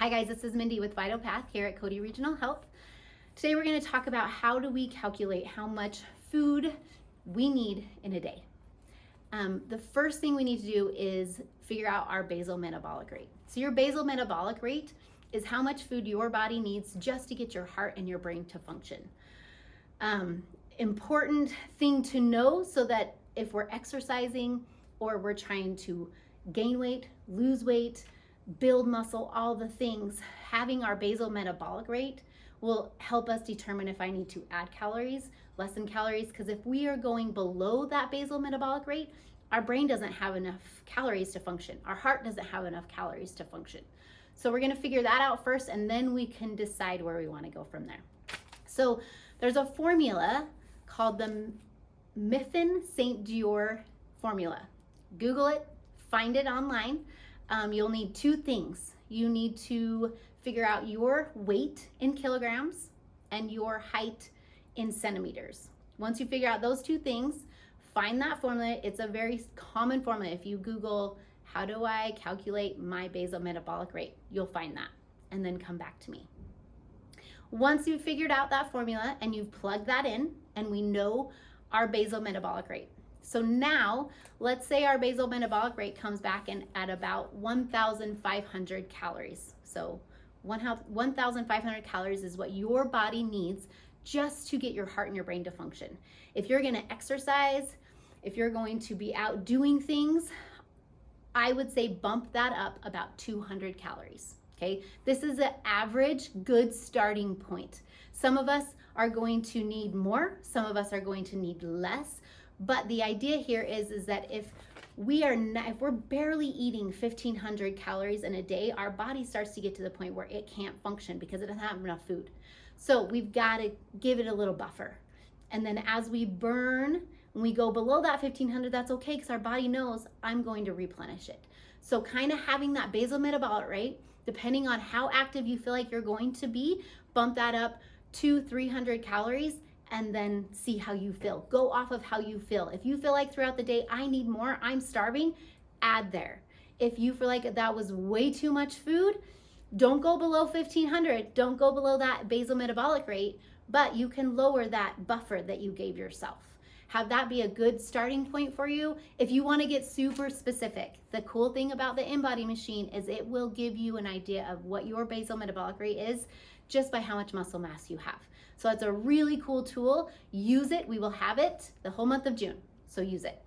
Hi guys, this is Mindy with VitalPath here at Cody Regional Health. Today we're going to talk about how do we calculate how much food we need in a day. The first thing we need to do is figure out our basal metabolic rate. So your basal metabolic rate is how much food your body needs just to get your heart and your brain to function. Important thing to know so that if we're exercising or we're trying to gain weight, lose weight, build muscle, all the things, having our basal metabolic rate will help us determine if I need to add calories, lessen calories, because if we are going below that basal metabolic rate, our brain doesn't have enough calories to function. Our heart doesn't have enough calories to function. So we're gonna figure that out first, and then we can decide where we wanna go from there. So there's a formula called the Mifflin-St. Jeor formula. Google it, find it online. You'll need two things. You need to figure out your weight in kilograms and your height in centimeters. Once you figure out those two things, find that formula. It's a very common formula. If you Google, how do I calculate my basal metabolic rate, you'll find that, and then come back to me. Once you've figured out that formula and you've plugged that in, and we know our basal metabolic rate. So now, let's say our basal metabolic rate comes back in at about 1,500 calories. So 1,500 calories is what your body needs just to get your heart and your brain to function. If you're gonna exercise, if you're going to be out doing things, I would say bump that up about 200 calories, okay? This is an average good starting point. Some of us are going to need more, some of us are going to need less, but the idea here is that if we're barely eating 1,500 calories in a day, our body starts to get to the point where it can't function because it doesn't have enough food. So we've got to give it a little buffer. And then as we burn, when we go below that 1,500, that's okay because our body knows I'm going to replenish it. So kind of having that basal metabolic rate, depending on how active you feel like you're going to be, bump that up to 300 calories and then see how you feel. Go off of how you feel. If you feel like throughout the day, I need more, I'm starving, add there. If you feel like that was way too much food, don't go below 1,500. Don't go below that basal metabolic rate, but you can lower that buffer that you gave yourself. Have that be a good starting point for you. If you want to get super specific, the cool thing about the InBody machine is it will give you an idea of what your basal metabolic rate is just by how much muscle mass you have. So it's a really cool tool. Use it. We will have it the whole month of June. So use it.